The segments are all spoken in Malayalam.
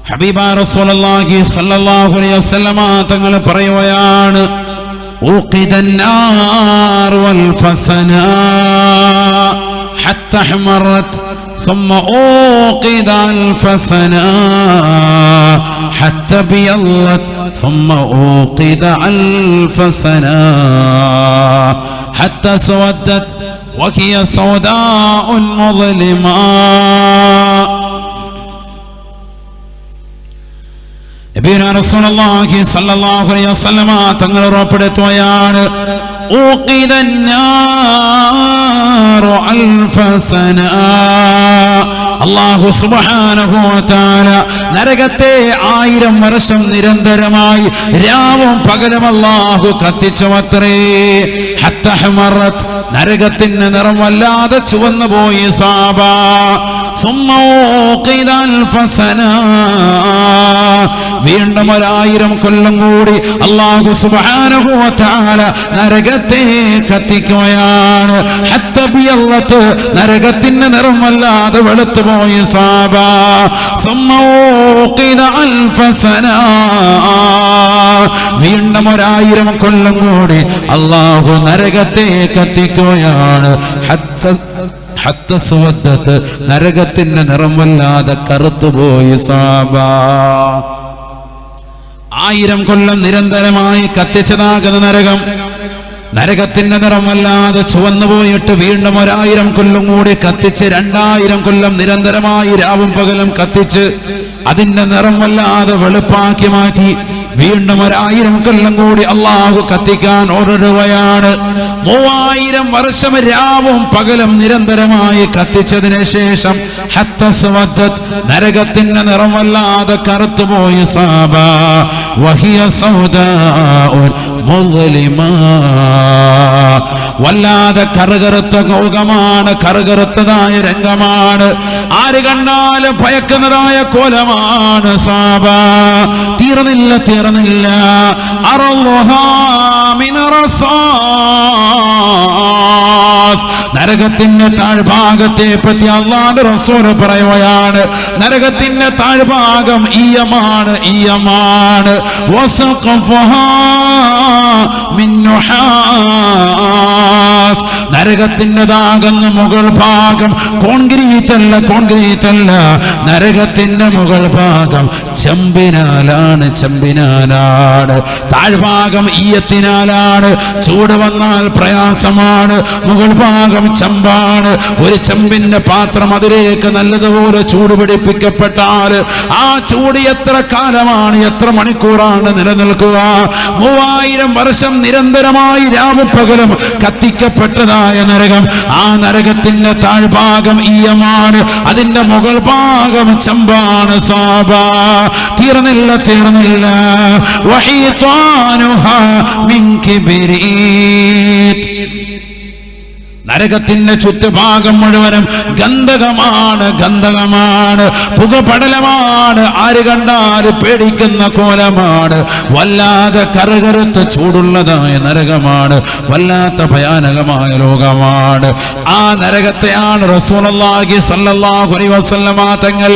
ഹബീബായ റസൂലുള്ളാഹി സ്വല്ലല്ലാഹു അലൈഹി വസല്ലമ തങ്ങൾ പറയുകയാണ്, ഊഖിദന്നാർ വൽ ഫസനാ ഹത്താ ഹമറത് ثم أوقد الفسنا حتى بيضت ثم أوقد الفسنا حتى سودت وهي سوداء مظلمة. നബിയുനാ റസൂലുള്ളാഹി സ്വല്ലല്ലാഹു അലൈഹി വസല്ലമ തങ്ങൾ ഉറപ്പെടുത്തുകയാണ്, ഊഖിദന്നാറു അൽഫസനാ, അല്ലാഹു സുബ്ഹാനഹു വ തആല നരകത്തെ 1000 വർഷം നിരന്തരമായി രാവും പകലും അല്ലാഹു കത്തിച്ചുവത്രേ. ഹത്താ ഹമറത്, നരകത്തിന്റെ നിറം വല്ലാതെ ചുവന്നു പോയി സഹാബ. ثم أوقد الفسنا, വീണ്ടും 1000 കൊല്ലം കൂടി അല്ലാഹു സുബ്ഹാനഹു വ തആല നരകത്തെ കത്തിക്കുകയാണ്. ഹത്താ ബിയല്ലത്, നരകത്തിന്റെ നിറം വല്ലാതെ വെളുത്തു പോയി സഹാബ. ثم أوقد الفسنا, വീണ്ടും 1000 കൊല്ലം കൂടി അല്ലാഹു നരകത്തെ കത്തിക്കുകയാണ്. ഹത്ത സുവദ്ദത്ത്, നരകത്തിന്റെ നിറം വല്ലാതെ കറുത്തുപോയി സഹാബ. 1000 കൊല്ലം നിരന്തരമായി കത്തിച്ചതാകുന്ന നരകം, നരകത്തിന്റെ നിറം വല്ലാതെ ചുവന്നുപോയിട്ട് വീണ്ടും 1000 കൊല്ലം കൂടി കത്തിച്ച് 2000 കൊല്ലം നിരന്തരമായി രാവും പകലും കത്തിച്ച് അതിന്റെ നിറം വല്ലാതെ വെളുപ്പാക്കി മാറ്റി വീണ്ടും 1000 കൊല്ലം കൂടി അല്ലാഹു കത്തിക്കാൻ ഓടുകയാണ്. 3000 വർഷം രാവും പകലും നിരന്തരമായി കത്തിച്ചതിന് ശേഷം ഹത്താ സവദ്ദത്, നരകത്തിന്റെ നിറം വല്ലാതെ കറുത്തുപോയി സഹാബ. വഹിയ സൗദാഉൻ മുദ്ലിമാ, വല്ലാതെ കറുകറുത്ത കൗകമാണ്, കറുകറുത്തതായ രംഗമാണ്. ആര് കണ്ടാലും ഭയക്കുന്നതായ കോലമാണ് സഹാബ. തീർന്നില്ല തീർന്നില്ല. അറളുഹാ മിൻ റസാസ്, നരകത്തിന്റെ താഴ്ഭാഗത്തെ പറ്റി അല്ലാഹുവിന്റെ റസൂൽ പറയുകയാണ്, നരകത്തിന്റെ താഴ്ഭാഗം ഈയമാണ്, ഈയമാണ്. വസഖഫഹാ മിൻ നുഹാസ്, നരകത്തിൻ്റെതാകുന്ന മുകൾ ഭാഗം കോൺക്രീറ്റ് അല്ല, കോൺക്രീറ്റ് അല്ല, നരകത്തിന്റെ മുകൾ ഭാഗം ചെമ്പിനാലാണ്, ചെമ്പിനാലാണ്. താഴ്ഭാഗം ഈയത്തിനാലാണ്, ചൂട് വന്നാൽ പ്രയാസമാണ്. മുകൾ ഭാഗം ചെമ്പാണ്. ഒരു ചെമ്പിന്റെ പാത്രം, അതിലേക്ക് നല്ലതുപോലെ ചൂട് പിടിപ്പിക്കപ്പെട്ടാൽ ആ ചൂട് എത്ര കാലമാണ്, എത്ര മണിക്കൂറാണ് നിലനിൽക്കുക? 3000 വർഷം നിരന്തരമായി രാവും പകലും കത്തിക്കപ്പെട്ടതായ നരകം. ആ നരകത്തിന്റെ താഴ്ഭാഗം ഈയമാണ്, അതിന്റെ മുകൾ ഭാഗം ചെമ്പാണ് സഹാബ. തീർന്നില്ല തീർന്നില്ല. വഹീത്വാനുഹാ മിൻ കിബ്രീത്, നരകത്തിന്റെ ചുറ്റുഭാഗം മുഴുവനും ഗന്ധകമാണ്, ഗന്ധകമാണ്, പുകപടലമാണ്. ആര് കണ്ടാലും പേടിക്കുന്ന കോലമാണ്. വല്ലാതെ കറുകറുത്ത ചൂടുള്ളതായ നരകമാണ്, വല്ലാത്ത ഭയാനകമായ ലോകമാണ്. ആ നരകത്തെയാണ് റസൂലുള്ളാഹി സ്വല്ലല്ലാഹു അലൈഹി വസല്ലമ തങ്ങൾ,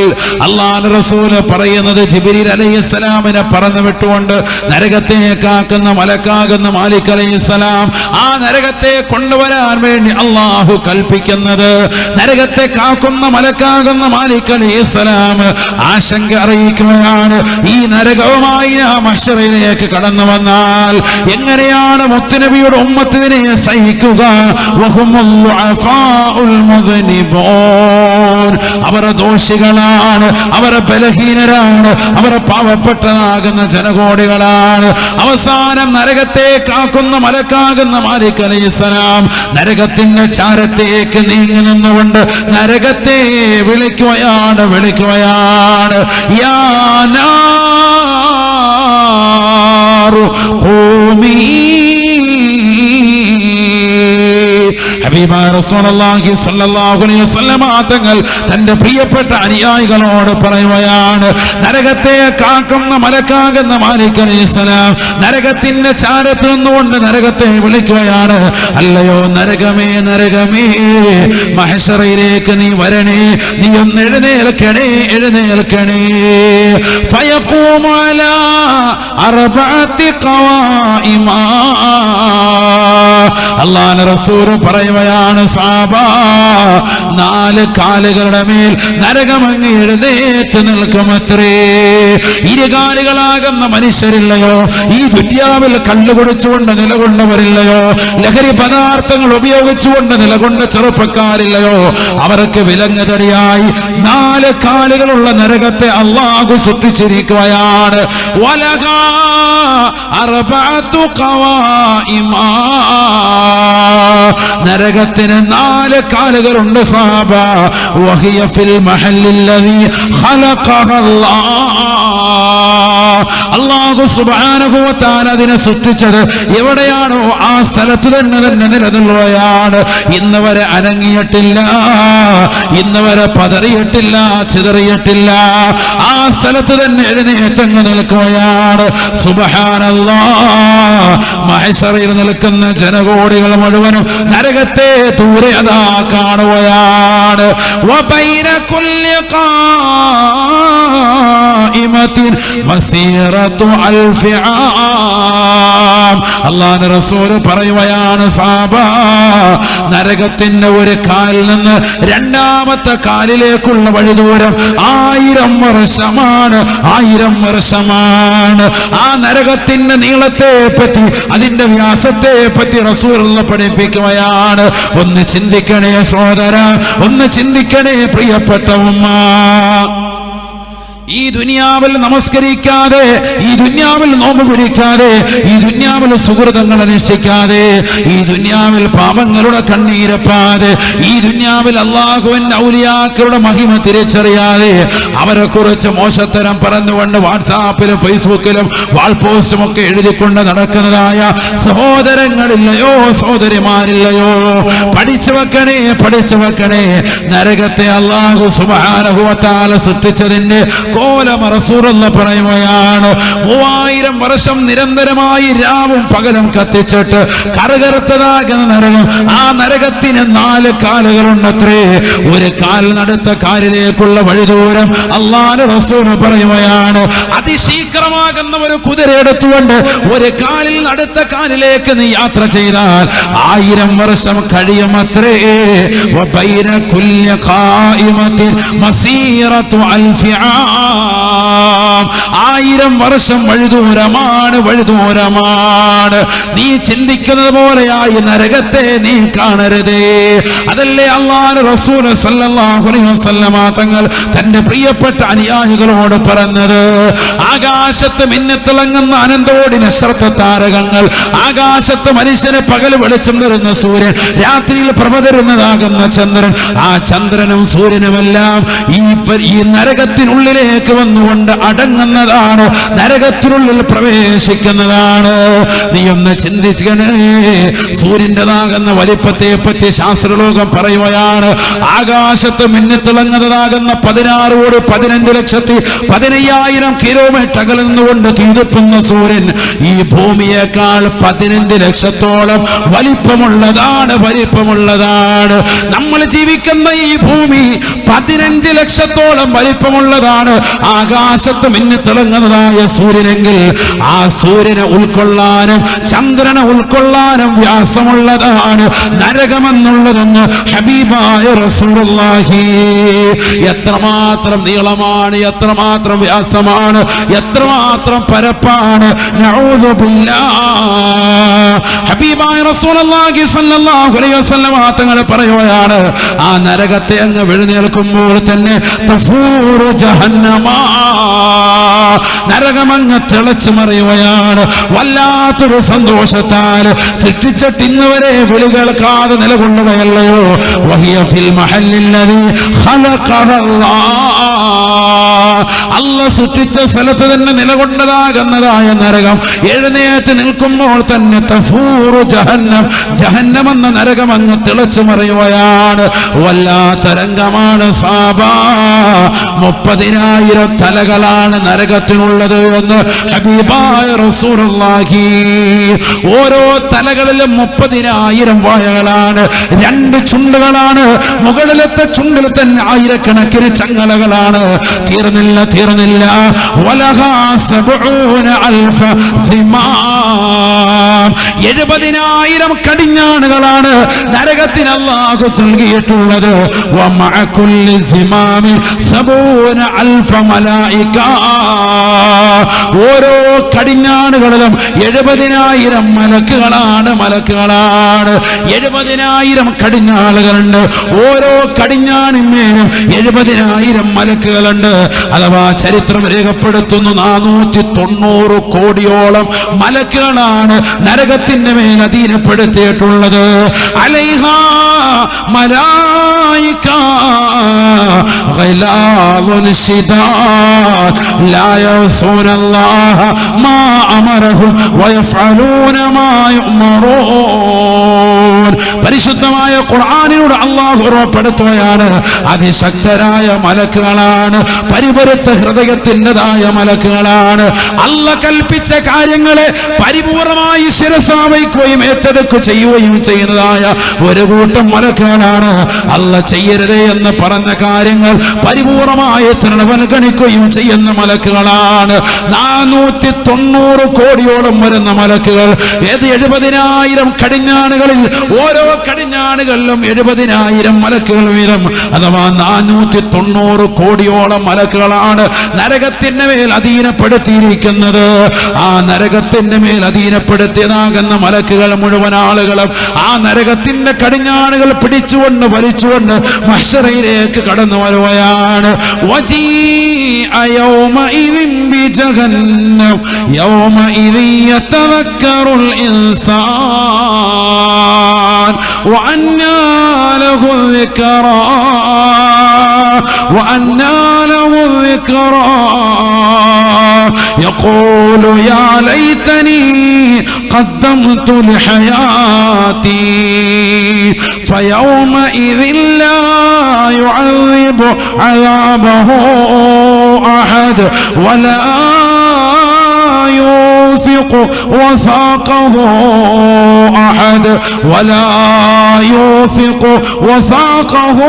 അല്ലാഹുവിന്റെ റസൂൽ പറയുന്നത്, ജിബ്രീൽ അലൈഹിസ്സലാമിനെ പറന്നു വിട്ടുകൊണ്ട് നരകത്തെ കാക്കുന്ന മലക്കാകുന്ന മാലിക് അലൈഹിസ്സലാം ആ നരകത്തെ കൊണ്ടുവരാൻ വേണ്ടി അല്ലാഹു കൽപ്പിക്കുന്നത്. നരകത്തെ കാക്കുന്ന മലക്കാകുന്ന മാലിക് അലൈഹിസ്സലാം ആശങ്ക അറിയിക്കുകയാണ്, ഈ നരകവുമായി മഹ്ശറിലേക്ക് കടന്നു വന്നാൽ എങ്ങനെയാണ് മുത്തുനബിയുടെ ഉമ്മത്തിനെ സഹിക്കുക? വഹുമുൽ ദുഅഫാഉൽ മുദ്നിബൂൻ, അവർ ദോഷികളാണ്, അവർ ബലഹീനരാണ്, അവർ പാവപ്പെട്ടതാകുന്ന ജനകോടികളാണ്. അവസാനം നരകത്തെ കാക്കുന്ന മലക്കാകുന്ന മാലിക് അലൈഹിസ്സലാം നരകത്തിന്റെ ചാരത്തേക്ക് നീങ്ങി നിന്നുകൊണ്ട് നരകത്തെ വിളിക്കുകയാണ്, വിളിക്കുകയാണ്. യാ നാറു ഖൂമി. ഹബീബായ റസൂലുള്ളാഹി സ്വല്ലല്ലാഹു അലൈഹി വസല്ലമ തങ്ങൾ തന്റെ പ്രിയപ്പെട്ട അനുയായികളോട് പറയുകയാണ്, നരകത്തെ കാക്കുന്ന മലക്കാകുന്ന മാലിക് അലൈഹിസ്സലാം നരകത്തിന്റെ ചാരത്ത് നിന്നുകൊണ്ട് നരകത്തെ വിളിക്കുകയാണ്, അല്ലയോ നരകമേ, നരകമേ, മഹ്ശറിലേക്ക് നീ വരണേ, നീ ഒന്ന് എഴുന്നേൽക്കണേ, എഴുന്നേൽക്കണേ. അർബഅത്തി ഖവായിമ. അല്ലാഹുവിന്റെ റസൂൽ പറയുകയാണ്, സഹാബ, 4 കാലുകളുടെ മേൽ നരകമങ്ങ് എഴുന്നേറ്റ് നിൽക്കുമത്രേ. ഇരുകാലികളാകുന്ന മനുഷ്യരില്ലയോ? ഈ ദുനിയാവിൽ കള്ളുകുടിച്ചുകൊണ്ട് നിലകൊണ്ടവരില്ലയോ? ലഹരി പദാർത്ഥങ്ങൾ ഉപയോഗിച്ചുകൊണ്ട് നിലകൊണ്ട ചെറുപ്പക്കാരില്ലയോ? അവർക്ക് വിലങ്ങുതടിയായി 4 കാലുകളുള്ള നരകത്തെ അല്ലാഹു സൃഷ്ടിച്ചിരിക്കുകയാണ്. വലഹാ അർബഅത്തു ഖവായിമ. നരകത്തിന് 4 കാലുകളുണ്ട് സഹാബ. വഹിയ ഫിൽ മഹല്ലില്ലദീ ഖലഖഹല്ലാഹ്. അല്ലാഹു സുബ്ഹാനഹു വ തആല അതിനെ സൃഷ്ടിച്ചത് എവിടെയാണോ ആ സ്ഥലത്ത് തന്നെ നിലനിൽക്കുകയാണ്. ഇന്ന് വരെ അനങ്ങിയിട്ടില്ല, ഇന്ന് വരെ പതറിയിട്ടില്ല, ചിതറിയിട്ടില്ല. ആ സ്ഥലത്ത് തന്നെ എഴുന്നേറ്റങ്ങ് നിൽക്കുകയാണ്. സുബ്ഹാനല്ലാഹ്. മഹ്ശറിൽ നിൽക്കുന്ന ജനകോടികൾ മുഴുവനും നരകത്തെ ദൂരെ അതാ കാണുകയാണ്. വബൈന കുല്ലി ഖായിമത്തിൻ മസീറത്തു അൽഫി ആം. അല്ലാഹുവിന്റെ റസൂൽ പറയുകയാണ്, സഹാബ, നരകത്തിന്റെ ഒരു കാലിൽ നിന്ന് രണ്ടാമത്തെ കാലിലേക്കുള്ള വഴിദൂരം 1000 വർഷമാണ്. 1000 വർഷമാണ്. ആ നരകത്തിന്റെ നീളത്തെ പറ്റി, അതിന്റെ വ്യാസത്തെ പറ്റി റസൂലുള്ള പഠിപ്പിക്കുകയാണ്. ഒന്ന് ചിന്തിക്കണേ സഹോദര, ഒന്ന് ചിന്തിക്കണേ പ്രിയപ്പെട്ട ഉമ്മ. ഈ ദുനിയാവിൽ നമസ്കരിക്കാതെ, ഈ ദുനിയാവിൽ നോമ്പ് പിടിക്കാതെ, ഈ ദുനിയാവിൽ സുഹൃതങ്ങൾ അനുഷ്ഠിക്കാതെ, ഈ ദുനിയാവിൽ പാപങ്ങളുടെ കണ്ണീരപ്പാതെ, ഈ ദുനിയാവിൽ അല്ലാഹുവിന്റെ ഔലിയാക്കളുടെ മഹിമ തിരിച്ചറിയാതെ, അവരെ കുറിച്ച് മോശത്തരം പറഞ്ഞുകൊണ്ട് വാട്സാപ്പിലും ഫേസ്ബുക്കിലും വാൾ പോസ്റ്റും ഒക്കെ എഴുതിക്കൊണ്ട് നടക്കുന്നതായ സഹോദരങ്ങളില്ലയോ, സഹോദരിമാരില്ലയോ? പഠിച്ചു വെക്കണേ, പഠിച്ചു വെക്കണേ. നരകത്തെ അല്ലാഹു സുബ്ഹാനഹു വ തആല സൃഷ്ടിച്ചതിന്റെ കോലം റസൂലുള്ള പറയുകയാണ്. 3000 വർഷം നിരന്തരമായി രാവും പകലും കത്തിച്ചിട്ട് കറുകറുത്തതാകുന്ന നരകം. ആ നരകത്തിന് 4 കാലുകളുണ്ടത്രേ. ഒരു കാലിനടുത്ത കാലിലേക്കുള്ള വഴിദൂരം അല്ലാഹുവിന്റെ റസൂൽ പറയുകയാണ്, അതിശീഘ്രമാകുന്ന ഒരു കുതിര എടുത്തുകൊണ്ട് ഒരു കാലിൽ അടുത്ത കാലിലേക്ക് നീ യാത്ര ചെയ്താൽ 1000 വർഷം കഴിയുമത്രേ. വബൈന കുല്ലി ഖായിമത്തിൻ മസീറത്തു അൽഫി ആം. 1000 വർഷം വഴിദൂരമാണ്, വഴിദൂരമാണ്. നീ ചിന്തിക്കുന്നത് പോലെയായി നരകത്തെ നീ കാണരുതേ. അതല്ലേ അല്ലാഹുവിന്റെ റസൂൽ സല്ലല്ലാഹു അലൈഹി വസല്ലമ തങ്ങൾ തന്റെ പ്രിയപ്പെട്ട അനുയായികളോട് പറഞ്ഞത്. ആകാശത്ത് മിന്നിത്തിളങ്ങുന്ന അനന്തോടി നക്ഷത്ര താരകങ്ങൾ, ആകാശത്ത് മനുഷ്യന് പകൽ വെളിച്ചം തരുന്ന സൂര്യൻ, രാത്രിയിൽ പ്രഭ തരുന്നതാകുന്ന ചന്ദ്രൻ, ആ ചന്ദ്രനും സൂര്യനുമെല്ലാം ഈ നരകത്തിനുള്ളിലേക്ക് വന്നുകൊണ്ട് അടങ്ങുന്നതാണ്, നരകത്തിനുള്ളിൽ പ്രവേശിക്കുന്നതാണ്. നീ ഒന്ന് ചിന്തിക്കണേ. സൂര്യൻ്റെതാകുന്ന വലിപ്പത്തെ പറ്റി ശാസ്ത്രലോകം പറയുകയാണ്. ആകാശത്ത് മിന്നിത്തിളങ്ങുന്നതാകുന്ന 16,15,15,000 കിലോമീറ്റർ അകലെ നിന്നുകൊണ്ട് തീർപ്പുന്ന സൂര്യൻ ഈ ഭൂമിയേക്കാൾ 15 ലക്ഷത്തോളം വലിപ്പമുള്ളതാണ്, വലിപ്പമുള്ളതാണ്. നമ്മൾ ജീവിക്കുന്ന ഈ ഭൂമി 15 ലക്ഷത്തോളം വലിപ്പമുള്ളതാണ്. ആകാശത്ത് മിന്നിത്തിളങ്ങുന്നതായ സൂര്യനെങ്കിൽ ആ സൂര്യനെ ഉൾക്കൊള്ളാനും ചന്ദ്രനെ ഉൾക്കൊള്ളാനും വ്യാസമുള്ളതാണ് നരകമെന്നുള്ളതെന്ന് ഹബീബായ റസൂലുള്ളാഹി. എത്രമാത്രം നീളമാണ്, എത്രമാത്രം വ്യാസമാണ്, എത്രമാത്രം പരപ്പാണ്. നഊദു ബില്ലാഹ്. ഹബീബായ റസൂലുള്ളാഹി സ്വല്ലല്ലാഹു അലൈഹി വസല്ലം തങ്ങൾ പറയുകയാണ്, ആ നരകത്തെ അങ്ങ് എഴുന്നേൽക്കുമ്പോൾ തന്നെ തഫൂറു ജഹന്നമ, നരകമങ്ങ് തിളച്ചു മറിയുകയാണ്. വല്ലാത്തൊരു സന്തോഷത്താൽ സൃഷ്ടിച്ചിട്ട് ഇന്നുവരെ വിളി കേൾക്കാതെ നിലകൊള്ളുകയല്ലയോ. വഹിയ ഫിൽ മഹല്ലില്ലദീ ഖലഖഹല്ലാഹ്. അല്ലാഹ് സൃഷ്ടിച്ച സ്ഥലത്ത് തന്നെ നിലകൊണ്ടതാകുന്നതായ നരകം എഴുന്നേറ്റ് നിൽക്കുമ്പോൾ തന്നെ തഫൂറു ജഹന്നം, ജഹന്നം എന്ന നരകം അങ്ങ് തിളച്ചു മറിയുകയാണ്. വല്ലാത്ത രംഗമാണ് സാബാ. 30,000 തലകളാണ് നരകത്തിനുള്ളത്. എന്ന് ഹബീബായ റസൂലുള്ളാഹി. ഓരോ തലകളിലും 30,000 വായകളാണ്, 2 ചുണ്ടുകളാണ്. മുകളിലത്തെ ചുണ്ടിൽ തന്നെ ആയിരക്കണക്കിന് ചങ്ങലകളാണ്. തീർന്നില്ല. വലഹാ 70,000 സിമാം. 70,000 കടിഞ്ഞാണുകളാണ് നരകത്തിന് അല്ലാഹു നൽകിയിട്ടുള്ളത്. വമഅ കുല്ലി സിമാമിൻ 70,000 മലായിക. ഓരോ കടിഞ്ഞാണുകളിലും 70,000 മലക്കുകളാണ്. 70,000 കടിഞ്ഞാളുകളുണ്ട്. ഓരോ കടിഞ്ഞാണിന്മേലും 70,000 മലക്കുകളുണ്ട്. അഥവാ ചരിത്രം രേഖപ്പെടുത്തുന്നു 490 കോടിയോളം മലക്കുകളാണ് നരകത്തിന്റെ മേൽ അധീനപ്പെടുത്തിയിട്ടുള്ളത്. അലൈഹാ മലായിക ഗിലാദുൻ ശിദാദ് ലാ യഅസൂനല്ലാഹ മാ അമറഹും വയഫ്അലൂന മാ യുഅ്മറൂൻ. പരിശുദ്ധമായ ഖുർആനിലൂടെ അല്ലാഹു ഉറപ്പെടുത്തുകയാണ്, അതിശക്തരായ മലക്കുകളാണ്, പരിപരുത്ത ഹൃദയത്തിൻ്റെതായ മലക്കുകളാണ്. അല്ലാഹു കൽപ്പിച്ച കാര്യങ്ങളെ പരിപൂർണമായി ശിരസാവഹിക്കുകയും ഏറ്റെടുക്കുകയും ചെയ്യുകയും ചെയ്യുന്നതായ ഒരു കൂട്ടം മലക്കുകളാണ്. അല്ലാഹു ചെയ്യരുതേ എന്ന് പറഞ്ഞ കാര്യങ്ങൾ പരിപൂർണമായി തൃണവൽഗണിക്കുകയും ചെയ്യുന്ന മലക്കുകളാണ്. 490 കോടിയോളം വരുന്ന മലക്കുകൾ. ഏത് 70,000 കടിഞ്ഞാണുകളിൽ ഓരോ കടിഞ്ഞാണുകളിലും 70,000 മലക്കുകൾ വീതം, അഥവാ 490 കോടിയോളം മലക്കുകളാണ് നരകത്തിന്റെ മേൽ അധീനപ്പെടുത്തിയിരിക്കുന്നത്. ആ നരകത്തിന്റെ മേൽ അധീനപ്പെടുത്തിയതാകുന്ന മലക്കുകൾ മുഴുവൻ ആളുകളും ആ നരകത്തിന്റെ കടിഞ്ഞാണുകൾ പിടിച്ചുകൊണ്ട് വലിച്ചുകൊണ്ട് മഹ്ശറയിലേക്ക് കടന്നു വരുകയാണ്. വജീഅ യൗമഇദിൻ ബിജഹന്നം യൗമഇദിൻ യതദക്കറുൽ ഇൻസാൻ വഅന്നാ ലഹു الذكرى وأنى له الذكرى يقول يا ليتني قدمت لحياتي فيومئذ لا يعذب عذابه أحد ولا يوثق وثاقه أحد ولا يوثق وثاقه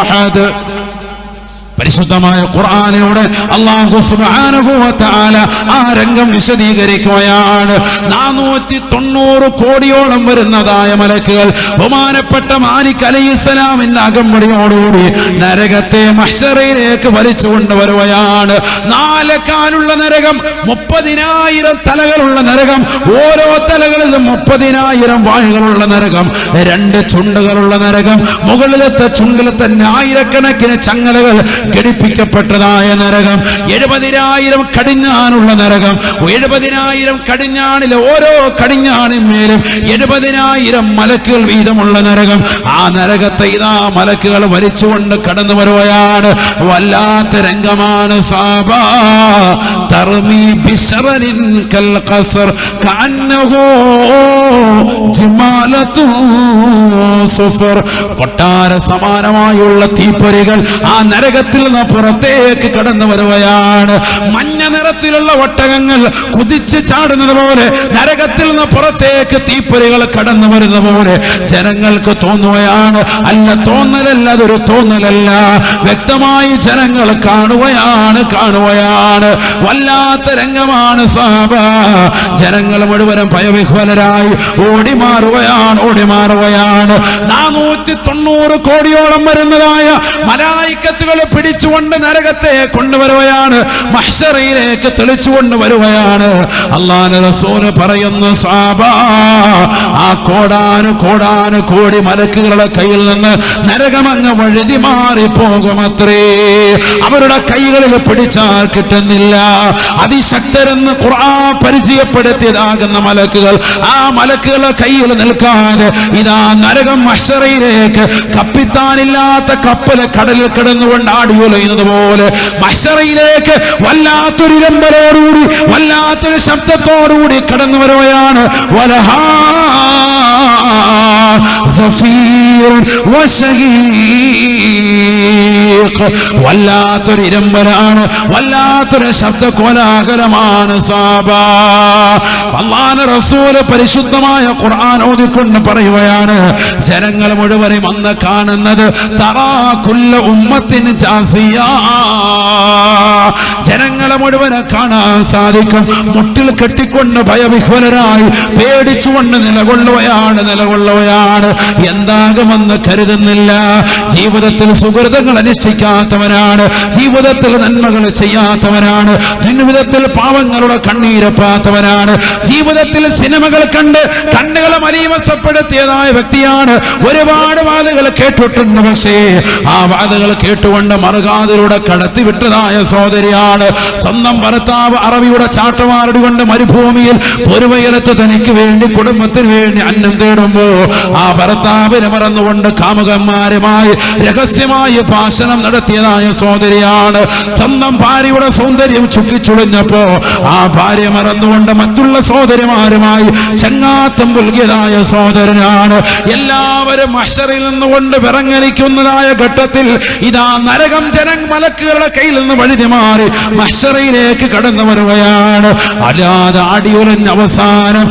أحد. പരിശുദ്ധമായ ഖുർആനിലൂടെ അല്ലാഹു സുബ്ഹാനഹു വ തആല ആ രംഗം വിശദീകരിക്കുകയാണ്. 490 കോടിയോളം വരുന്നതായ മലക്കുകൾ ബഹുമാനപ്പെട്ട മാലിക് അലൈഹിസ്സലാമിന്റെ അകമ്പടിയോടുകൂടി നരകത്തെ മഹ്ശറയിലേക്ക് വലിച്ചു കൊണ്ടുവരുകയാണ്. 4 കാലുള്ള നരകം, 30,000 തലകളുള്ള നരകം, ഓരോ തലകളിലും 30,000 വായുകളുള്ള നരകം, 2 ചുണ്ടുകളുള്ള നരകം, മുകളിലത്തെ ചുണ്ടിൽ തന്നെ ആയിരക്കണക്കിന് ചങ്ങലകൾ ഘടിപ്പിക്കപ്പെട്ടതായ നരകം, 70,000 കടിഞ്ഞാനുള്ള നരകം, 70,000 കടിഞ്ഞാണിലെ ഓരോ കടിഞ്ഞാണിന്മേലും 70,000 മലക്കുകൾ വീതമുള്ള നരകം. ആ നരകത്തെ ഇതാ മലക്കുകൾ വലിച്ചുകൊണ്ട് കടന്നു വരുകയാണ്. വല്ലാത്ത രംഗമാണ്. സാബാ തർമി ബിശറരിൻ കൽ ഖസർ കഅന്നഹു ജിമാലതു സുഫർ. കൊട്ടാര സമാനമായുള്ള തീപ്പൊരികൾ ആ നരകത്തിൽ നിന്ന് പുറത്തേക്ക് കടന്നു വരുകയാണ്. മഞ്ഞ നിറത്തിലുള്ള ഒട്ടകങ്ങൾ കുതിച്ച് ചാടുന്നത് പോലെ നരകത്തിൽ നിന്ന് പുറത്തേക്ക് തീപ്പൊരികൾ കടന്നു വരുന്ന പോലെ ജനങ്ങൾക്ക് തോന്നുകയാണ്. അല്ല, തോന്നലല്ല, അതൊരു തോന്നലല്ല, വ്യക്തമായി ജനങ്ങൾ കാണുകയാണ്. വല്ലാത്ത രംഗമാണ്. സാബ ജനങ്ങൾ മുഴുവനും ഭയവിഹ്വലരായി ഓടിമാറുകയാണ്. 490 കോടിയോളം വരുന്നതായ മലായിക്കത്തുകൾ പിടിച്ചുകൊണ്ട് നരകത്തെ കൊണ്ടുവരുകയാണ്, മഹ്ശറയിലേക്ക് തെളിച്ചുകൊണ്ട് വരുകയാണ്. അല്ലാഹുവിന്റെ റസൂൽ പറയുന്നു, സാബാ ആ കോടാനു കോടി മലക്കുകളുടെ കയ്യിൽ നിന്ന് നരകമങ്ങ് വഴുതി മാറിപ്പോകുമത്രേ. അവരുടെ കൈകളിൽ പിടിച്ചാൽ കിട്ടുന്നില്ല. അതിശക്തരെന്ന് ഖുർആൻ പരിചയപ്പെടുത്തിയതാകുന്ന മലക്കുകൾ ആ മലക്കുകളുടെ കയ്യിൽ നിൽക്കാതെ ഇതാ നരകം മഹ്ശറയിലേക്ക് കപ്പിത്താനില്ലാത്ത കപ്പല് കടലിൽ കിടന്നുകൊണ്ട് ആടിയുലയുന്നത് പോലെ മഹ്ശറയിലേക്ക് വല്ലാത്തൊരു ഇരമ്പലോടുകൂടി വല്ലാത്തൊരു ശബ്ദത്തോടുകൂടി കടന്നു വരുകയാണ്. വലഹാ സഫീർ വശഹീർ. സഹീഖ്. വല്ലാത്തൊരു ഇരമ്പലാണ്, വല്ലാത്തൊരു ശബ്ദ കോലാഹലമാണ് സാബ. അല്ലാഹുവിന്റെ റസൂൽ പരിശുദ്ധമായ ഖുർആൻ ഓതിക്കൊണ്ട് പറയുകയാണ്, ജനങ്ങൾ മുഴുവനും അന്ന് കാണുന്നത് തറാ കുല്ല ഉമ്മത്തിൻ ജാസിയ, ജനങ്ങളെ മുഴുവനെ കാണാൻ സാധിക്കും മുട്ടിൽ കെട്ടിക്കൊണ്ട് ഭയവിഹ്വലരായി പേടിച്ചുകൊണ്ട് നിലകൊള്ളുകയാണ്. എന്താകുമെന്ന് കരുതുന്നില്ല. ജീവിതത്തിൽ സുഹൃതങ്ങൾ അനുഷ്ഠിക്കാത്തവനാണ്, ജീവിതത്തിൽ നന്മകൾ ചെയ്യാത്തവനാണ്, ജീവിതത്തിൽ പാവങ്ങളുടെ കണ്ണീരപ്പാത്തവനാണ്, ജീവിതത്തിൽ സിനിമകൾ കണ്ട് കണ്ണുകളെ മലീമസപ്പെടുത്തിയതായ വ്യക്തിയാണ്. ഒരുപാട് വാദങ്ങൾ കേട്ടിട്ടുണ്ട്, പക്ഷേ ആ വാദങ്ങൾ കേട്ടുകൊണ്ട് മറുകാതിലൂടെ കടത്തിവിട്ടതായ സഹോദരിയാണ്. സ്വന്തം ഭർത്താവ് അറബിയുടെ ചാട്ടവാറടി കൊണ്ട് മരുഭൂമിയിൽ പൊരുവയലത്ത് തനിക്ക് വേണ്ടി കുടുംബത്തിന് വേണ്ടി അന്നം തേടുമ്പോ ആ ഭർത്താവിനെ മറന്നുകൊണ്ട് കാമുകന്മാരുമായി രഹസ്യമായി ഭാഷണം നടത്തിയതായ സഹോദരിയാണ്. സ്വന്തം ഭാര്യയുടെ സൗന്ദര്യം ചുക്കിച്ചുളിഞ്ഞപ്പോ ആ ഭാര്യ മറന്നുകൊണ്ട് മറ്റുള്ള സഹോദരിമാരുമായി ചങ്ങാത്തം പുൽകിയതായ സഹോദരനാണ്. എല്ലാവരും മഹ്ശറിൽ നിന്നുകൊണ്ട് വിറങ്ങലിക്കുന്നതായ ഘട്ടത്തിൽ ഇതാ നരകം മലക്കുകളുടെ കയ്യിൽ നിന്ന് വഴുതി മാറി മഹ്ശറിലേക്ക് കടന്നു വരുകയാണ്. അല്ലാതെ അടിയുലഞ്ഞ അവസാനം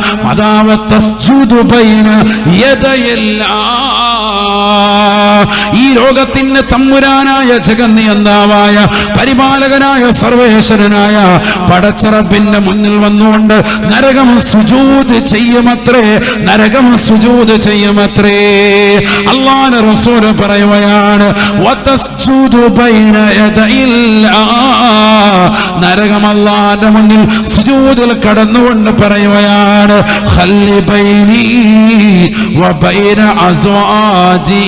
ഈ ലോകത്തിന് തമ്പുരാനായ ജഗന്നിയന്താവായ പരിപാലകനായ സർവേശ്വരനായ പടച്ചറബിന്റെ മുന്നിൽ വന്നുകൊണ്ട് നരകം സുജൂദ് ചെയ്യുമത്രേ, നരകം സുജൂദ് ചെയ്യുമത്രേ. അല്ലാഹുവിന്റെ റസൂൽ പറയുകയാണ്, വതസ്ജുദു ബൈന നരകം അല്ലാഹുവിന്റെ മുന്നിൽ സുജൂദിൽ കടന്നുകൊണ്ട് പറയുകയാണ്, ഖല്ലി ബൈനി വബൈന അസ്വാജി.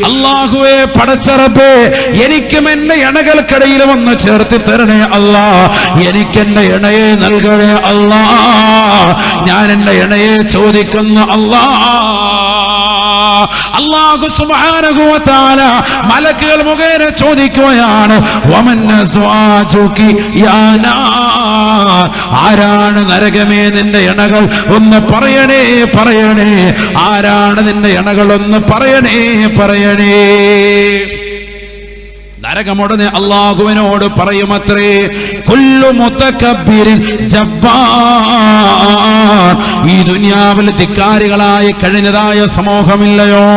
അല്ലാഹുവേ പടച്ചറബേ, എനിക്കും എന്റെ ഇണകൾക്കിടയിൽ വന്ന് ചേർത്തി തരണേ അല്ലാ, എനിക്കെന്റെ ഇണയെ നൽകണേ അല്ലാ, ഞാൻ എന്റെ ഇണയെ ചോദിക്കുന്ന അല്ലാ. അല്ലാഹു സുബ്ഹാനഹു വ തആല മലക്കുകൾ മുഖേന ചോദിക്കുകയാണ്, വമൻ അസ്വാജുകി യാ നാർ, ആരാണ് നരകമേ നിന്റെ ഇണകൾ? ഒന്ന് പറയണേ പറയണേ, ആരാണ് നിന്റെ ഇണകൾ? ഒന്ന് പറയണേ പറയണേ. നരകമുടനെ അല്ലാഹുവിനോട് പറയുമത്രേ, കുല്ലു മുതകബ്ബിരിൻ ജബ്ബാർ, ഈ ദുനിയാവിൽ ധിക്കാരികളായി കഴിഞ്ഞതായ സമൂഹമില്ലയോ?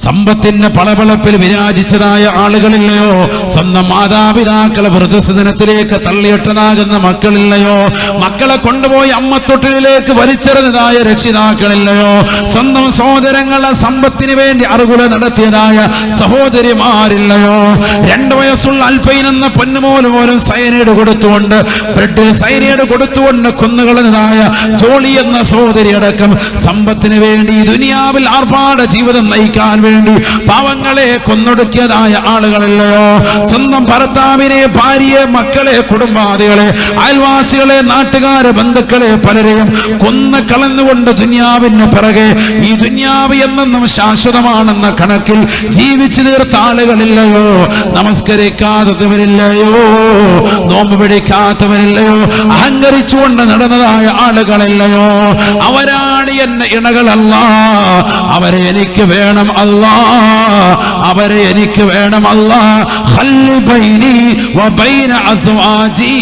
സമ്പത്തിന്റെ പളപളപ്പിൽ വിരാജിച്ചതായ ആളുകളില്ലയോ? സ്വന്തം മാതാപിതാക്കളെ വൃദ്ധസദനത്തിലേക്ക് തള്ളിയിട്ടതാകുന്ന മക്കളില്ലയോ? മക്കളെ കൊണ്ടുപോയി അമ്മത്തൊട്ടിലേക്ക് വലിച്ചെറിഞ്ഞതായ രക്ഷിതാക്കളില്ലയോ? സ്വന്തം സഹോദരങ്ങളെ സമ്പത്തിന് വേണ്ടി അറുകുല നടത്തിയതായ സഹോദരിമാരില്ലയോ? 2 വയസ്സുള്ള അൽഫൈൻ എന്ന പൊന്നുമോന് പോലും സൈനൈഡ് കൊടുത്തുകൊണ്ട്, ബ്രെഡിൽ സൈനൈഡ് കൊടുത്തുകൊണ്ട് കൊന്നുകളഞ്ഞതായ ജോളി എന്ന സഹോദരി അടക്കം സമ്പത്തിന് വേണ്ടി ദുനിയാവിൽ ആർഭാട ജീവിതം നയിക്കാൻ വേണ്ടി പാവങ്ങളെ കൊന്നൊടുക്കിയതായ ആളുകളില്ലയോ? സ്വന്തം ഭർത്താവിനെ, ഭാര്യയെ, മക്കളെ, കുടുംബാദികളെ, അയൽവാസികളെ, നാട്ടുകാരെ, ബന്ധുക്കളെ പലരെയും കൊന്ന് കളഞ്ഞുകൊണ്ട് ദുനിയാവിന് പിറകെ, ഈ ദുനിയാവ് എന്നും ശാശ്വതമാണെന്ന കണക്കിൽ ജീവിച്ചു തീർത്ത ആളുകളില്ലയോ? നമസ്കരിക്കാത്തവരില്ലയോ? നോമ്പ് പിടിക്കാത്തവരില്ലയോ? അഹങ്കരിച്ചുകൊണ്ട് നടന്നതായ ആളുകളില്ലയോ? അവരാണ് എന്നെ ഇണകളല്ല, അവരെ എനിക്ക് വേണം അല്ലാ, അവരെ എനിക്ക് വേണം അല്ലാ. ഖല്ലി ബൈനി വബൈന അസ്വാജി,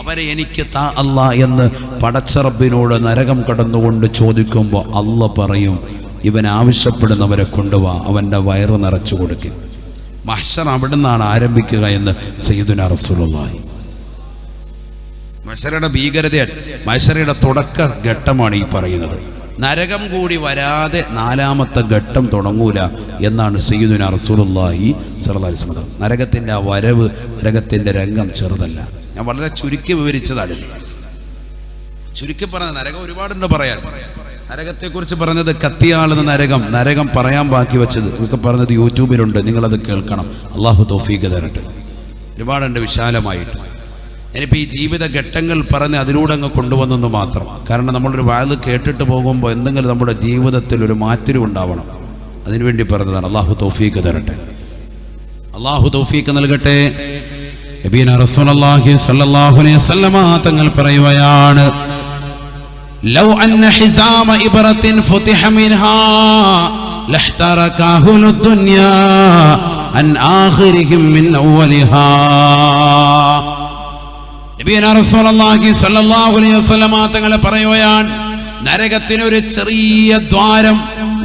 അവരെ എനിക്ക് താ അല്ലാ എന്ന് പടച്ചറബിനോട് നരകം കടന്നുകൊണ്ട് ചോദിക്കുമ്പോൾ അല്ല പറയും, ഇവൻ ആവശ്യപ്പെടുന്നവരെ കൊണ്ടുവാ, അവന്റെ വയറ് നിറച്ചു കൊടുക്കും. മഹ്ശർ അവിടെ നിന്നാണ് ആരംഭിക്കുക എന്ന് സയ്യിദുനാ റസൂലുള്ളാഹി. മഹ്ശറയുടെ ഭീകരതയാണ്, മഹ്ശറയുടെ തുടക്ക ഘട്ടമാണ് ഈ പറയുന്നത്. നരകം കൂടി വരാതെ 4ാമത്തെ ഘട്ടം തുടങ്ങൂല എന്നാണ് സയ്യിദുനാ റസൂലുള്ളാഹി സ്വല്ലല്ലാഹി അലൈഹി വസല്ലം. നരകത്തിന്റെ ആ വരവ്, നരകത്തിന്റെ രംഗം ചെറുതല്ല. ഞാൻ വളരെ ചുരുക്കി വിവരിച്ചതാണ്. ചുരുക്കി പറഞ്ഞ നരകം ഒരുപാടുണ്ട് പറയാൻ. നരകത്തെക്കുറിച്ച് പറഞ്ഞത് കത്തിയാളുന്ന നരകം, നരകം പറയാൻ ബാക്കി വെച്ചത് നിങ്ങൾക്ക് പറഞ്ഞത് യൂട്യൂബിലുണ്ട്, നിങ്ങളത് കേൾക്കണം. അള്ളാഹു തൗഫീഖ് തരട്ടെ. ഒരുപാടുണ്ട് വിശാലമായിട്ട്. ഇനിയിപ്പോൾ ഈ ജീവിത ഘട്ടങ്ങൾ പറഞ്ഞ് അതിലൂടെ അങ്ങ് കൊണ്ടുവന്നെന്ന് മാത്രം. കാരണം നമ്മളൊരു വാത് കേട്ടിട്ട് പോകുമ്പോൾ എന്തെങ്കിലും നമ്മുടെ ജീവിതത്തിൽ ഒരു മാറ്റമുണ്ടാവണം, അതിനുവേണ്ടി പറഞ്ഞതാണ്. അള്ളാഹു തൗഫീഖ് തരട്ടെ, അള്ളാഹു തൗഫീഖ് നൽകട്ടെ. നബിയുനാ റസൂലുള്ളാഹി സ്വല്ലല്ലാഹു അലൈഹി വസല്ലമ തങ്ങൾ പറയുകയാണ്, ലൗ അന്ന ഹിസാമ ഇബ്റത്തിൻ ഫുതിഹ മിൻഹാ ലഹ്തറക അഹ്ലുദ് ദുനിയാ അൻ ആഖിരിഹിം മിൻ അവ്വലിഹാ. നബിയനാ റസൂലുള്ളാഹി സ്വല്ലല്ലാഹു അലൈഹി വസല്ലം തങ്ങൾ പറയുകയാണ്, നരകത്തിനൊരു ചെറിയ ദ്വാരം,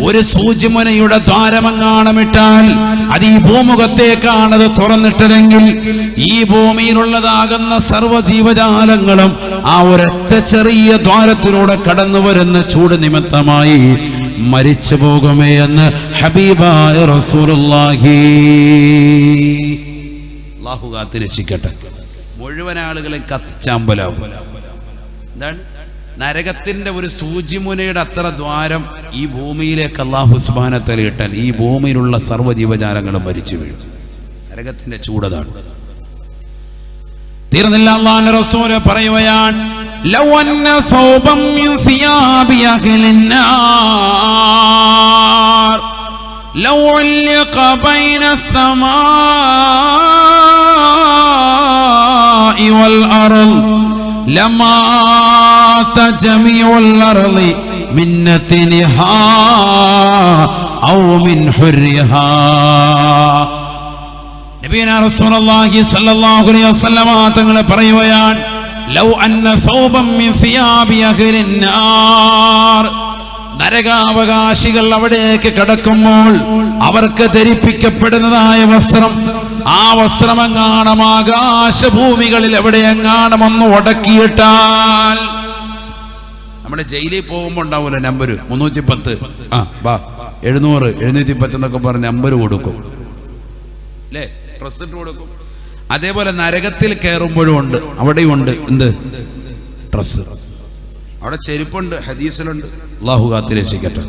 ഒരു സൂചിമുനയുടെ ദ്വാരമെങ്ങാണമിട്ടാൽ അത് ഈ ഭൂമുഖത്തേക്കാണ് അത് തുറന്നിട്ടതെങ്കിൽ ഈ ഭൂമിയിലുള്ളതാകുന്ന സർവ്വ ജീവജാലങ്ങളും ആ ഒരൊറ്റ ചെറിയ ദ്വാരത്തിലൂടെ കടന്നു വരുന്ന ചൂട് നിമിത്തമായി മരിച്ചു പോകുമേ എന്ന് ഹബീബായ റസൂലുള്ളാഹി. അല്ലാഹു കാത്തുരക്ഷിക്കട്ടെ. മുഴുവൻ ആളുകളെ കത്തിച്ചാമ്പലാവും. എന്താണ്? നരകത്തിന്റെ ഒരു സൂചിമുനയുടെ അത്ര ദ്വാരം ഈ ഭൂമിയിലേക്ക് അല്ലാഹു സുബ്ഹാനഹു വ തആല ഇട്ടാൽ ഈ ഭൂമിയിലുള്ള സർവ്വ ജീവജാലങ്ങളും മരിച്ചു വീഴും. നരകത്തിന്റെ ചൂടതാണ്. തീർന്നില്ല. അല്ലാഹുവിന്റെ റസൂൽ പറയുകയാണ്, ലൗ അന്ന സൗബം മിൻ സിയാബി അഹ്ലിന്നാർ ലൗ ഉല്ലിഖ ബൈന السماء والأرض لمات جميع الأرض من نتنها أو من حرها. നബിയനാ റസൂലുള്ളാഹി സ്വല്ലല്ലാഹു അലൈഹി വസല്ലം തങ്ങൾ പറയുകയാണ്, ലൗ അന്ന സൗബം മിൻ സിയാബി അഹ്ലിന്നാർ, നരകാവകാശികൾ അവിടേക്ക് കടക്കുമ്പോൾ അവർക്ക് ധരിപ്പിക്കപ്പെടുന്നതായ വസ്ത്രം, ആ വസ്ത്രമെങ്ങാണം ആകാശഭൂമികളിൽ എവിടെയെങ്ങാണം ഒന്ന് ഉടക്കിയിട്ടാൽ, നമ്മുടെ ജയിലിൽ പോകുമ്പോൾ ഉണ്ടാവൂല നമ്പർ 310, 700, 710 എന്നൊക്കെ പറഞ്ഞ് നമ്പർ കൊടുക്കും അല്ലേ, പ്രസിഡന്റ് കൊടുക്കും. അതേപോലെ നരകത്തിൽ കയറുമ്പോഴും ഉണ്ട്, അവിടെയുണ്ട് എന്ത്? ഡ്രസ്. അവിടെ ചെരുപ്പുണ്ട്, ഹദീസിലുണ്ട്. അല്ലാഹു കാത്തുരക്ഷിക്കട്ടെ.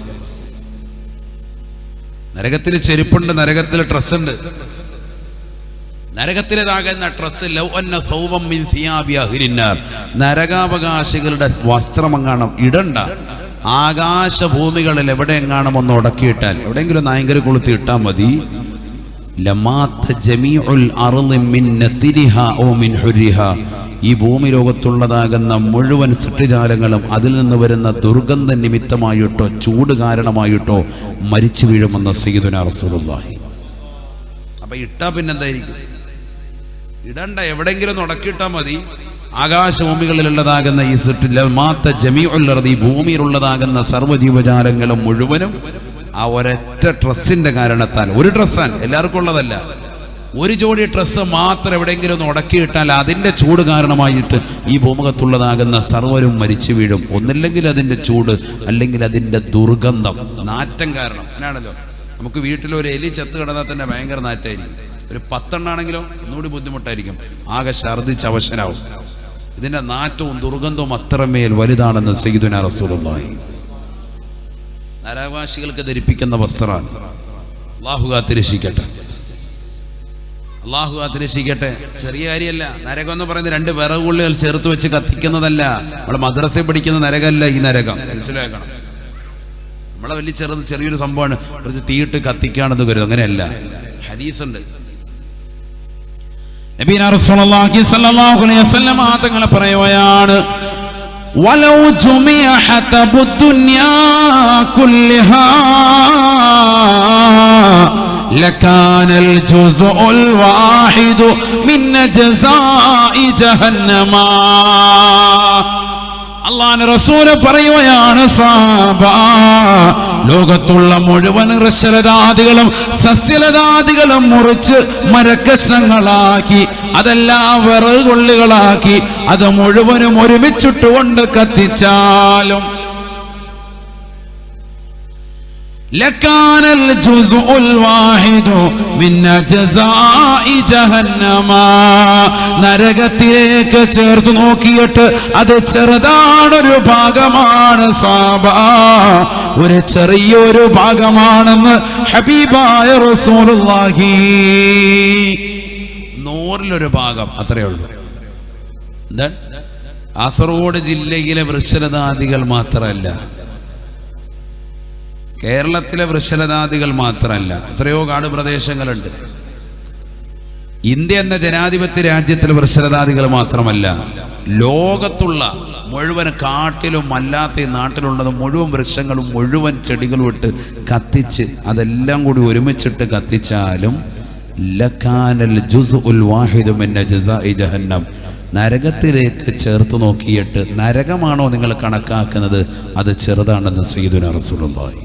നരകത്തിൽ ചെരുപ്പുണ്ട്, നരകത്തിൽ ഡ്രസ്സുണ്ട്. നരകത്തിലേതാകുന്ന ഡ്രസ്സ് ലൗ അന്ന സൗബം മിൻ സിയാബി അഹ്ലിന്നാർ, നരകാവകാശികളുടെ വസ്ത്രമെങ്ങാണം ഇടണ്ട, ആകാശഭൂമികളിൽ എവിടെയെങ്ങാണം ഒന്ന് ഉടക്കിയിട്ടാൽ, എവിടെയെങ്കിലും നായങ്കര കൊളുത്തി ഇട്ടാൽ മതി, ലമാത്ത ജമീഉൽ അർളി മിൻ നതിരിഹാ ഔ മിൻ ഹുരിഹാ, ഈ ഭൂമി ലോകത്തുള്ളതാകുന്ന മുഴുവൻ സൃഷ്ടിജാലങ്ങളും അതിൽ നിന്ന് വരുന്ന ദുർഗന്ധ നിമിത്തമായിട്ടോ ചൂട് കാരണമായിട്ടോ മരിച്ചു വീഴുമെന്ന് സയ്യിദുനാ റസൂലുള്ളാഹി. അപ്പൊ ഇട്ടാ പിന്നെന്തായിരിക്കും? ഇടണ്ട, എവിടെയെങ്കിലും ഉടക്കിയിട്ടാൽ മതി. ആകാശഭൂമികളിലുള്ളതാകുന്ന ഈ മാത്ത ജമീഉൽ അർദി, ഈ ഭൂമിയിലുള്ളതാകുന്ന സർവ്വജീവജാലങ്ങളും മുഴുവനും ആ ഒരൊറ്റ ഡ്രസ്സിന്റെ കാരണത്താൽ, ഒരു ഡ്രസ്സാണ്, എല്ലാവർക്കും ഉള്ളതല്ല, ഒരു ജോഡി ഡ്രസ്സ് മാത്രം എവിടെയെങ്കിലും ഒന്ന് ഉടക്കിയിട്ടാൽ അതിൻ്റെ ചൂട് കാരണമായിട്ട് ഈ ഭൂമുഖത്തുള്ളതാകുന്ന സർവ്വരും മരിച്ചു വീഴും. ഒന്നില്ലെങ്കിൽ അതിൻ്റെ ചൂട്, അല്ലെങ്കിൽ അതിൻ്റെ ദുർഗന്ധം, നാറ്റം കാരണം. അങ്ങനെയാണല്ലോ, നമുക്ക് വീട്ടിലൊരു എലി ചത്ത് കിടന്നാൽ തന്നെ ഭയങ്കര നാറ്റായിരിക്കും. ഒരു 10 എണ്ണാണെങ്കിലോ ഒന്നുകൂടി ബുദ്ധിമുട്ടായിരിക്കും, ആകെ ഛർദ്ദിച്ച് അവശനാവും. ഇതിൻ്റെ നാറ്റവും ദുർഗന്ധവും അത്രമേൽ വലുതാണെന്ന് സയ്യിദുനാ റസൂലുള്ളാഹി. നരകവാസികൾക്ക് ധരിപ്പിക്കുന്ന വസ്ത്രമാണ്. അല്ലാഹു കാത്തുരക്ഷിക്കട്ടെ, അല്ലാഹു കാത്തുരക്ഷിക്കട്ടെ. ചെറിയ കാര്യമല്ല. നരകം എന്ന് പറയുന്നത് 2 വിറകുള്ളികൾ ചേർത്ത് വെച്ച് കത്തിക്കുന്നതല്ല. നമ്മൾ മദ്രസയിൽ പഠിക്കുന്ന നരകമല്ല ഈ നരകം, മനസ്സിലാക്കണം. നമ്മളെ വലിയ ചെറിയൊരു സംഭവമാണ്, കുറച്ച് തീയിട്ട് കത്തിക്കാണെന്ന് കരുതും. അങ്ങനെയല്ല, ഹദീസുണ്ട്. നബിയനാ റസൂലുള്ളാഹി സ്വല്ലല്ലാഹു അലൈഹി വസല്ലം തങ്ങൾ പറയുകയാണ്, വലൗ ജുമിഅ ഹതബുദ് ദുനിയാ കുല്ലഹാ ലകാനൽ ജുസ്ഉൽ വാഹിദു മിൻ ജസാഇ ജഹന്നമ. അല്ലാഹുവിന്റെ റസൂൽ പറയുകയാണ്, സഹാബാ, ലോകത്തുള്ള മുഴുവൻ വൃക്ഷലതാദികളും സസ്യലതാദികളും മുറിച്ച് മരക്കഷ്ണങ്ങളാക്കി, അതെല്ലാം വിറകുള്ളികളാക്കി, അത് മുഴുവനും ഒരുമിച്ചിട്ടുകൊണ്ട് കത്തിച്ചാലും ലകാനൽ ജുസ്ഉൽ വാഹിദു മിൻ ജസാഇ ജഹന്നമ. നരകത്തിലേക്ക് ചേർത്ത് നോക്കിയിട്ട് അത് ചെറുതാണൊരു ഭാഗമാണ് സാബാ, ഒരു ചെറിയൊരു ഭാഗമാണെന്ന് ഹബീബായ റസൂലുള്ളാഹി. 100-ലൊരു ഭാഗം അത്രയേ ഉള്ളൂ. എന്താ? കാസർഗോഡ് ജില്ലയിലെ വൃക്ഷലതാദികൾ മാത്രമല്ല, കേരളത്തിലെ വൃക്ഷലതാദികൾ മാത്രമല്ല, എത്രയോ കാട് പ്രദേശങ്ങളുണ്ട്. ഇന്ത്യ എന്ന ജനാധിപത്യ രാജ്യത്തിലെ വൃക്ഷലതാദികൾ മാത്രമല്ല, ലോകത്തുള്ള മുഴുവൻ കാട്ടിലും അല്ലാത്ത ഈ നാട്ടിലുള്ളത് മുഴുവൻ വൃക്ഷങ്ങളും മുഴുവൻ ചെടികളും ഇട്ട് കത്തിച്ച് അതെല്ലാം കൂടി ഒരുമിച്ചിട്ട് കത്തിച്ചാലും ലകാനൽ ജുസ്ഉൽ വാഹിദു മിൻ ജസാഇ ജഹന്നം, നരകത്തിലേക്ക് ചേർത്ത് നോക്കിയിട്ട് നരകമാണോ നിങ്ങൾ കണക്കാക്കുന്നത്, അത് ചെറുതാണെന്ന് സയ്യിദുനാ റസൂലുള്ളാഹി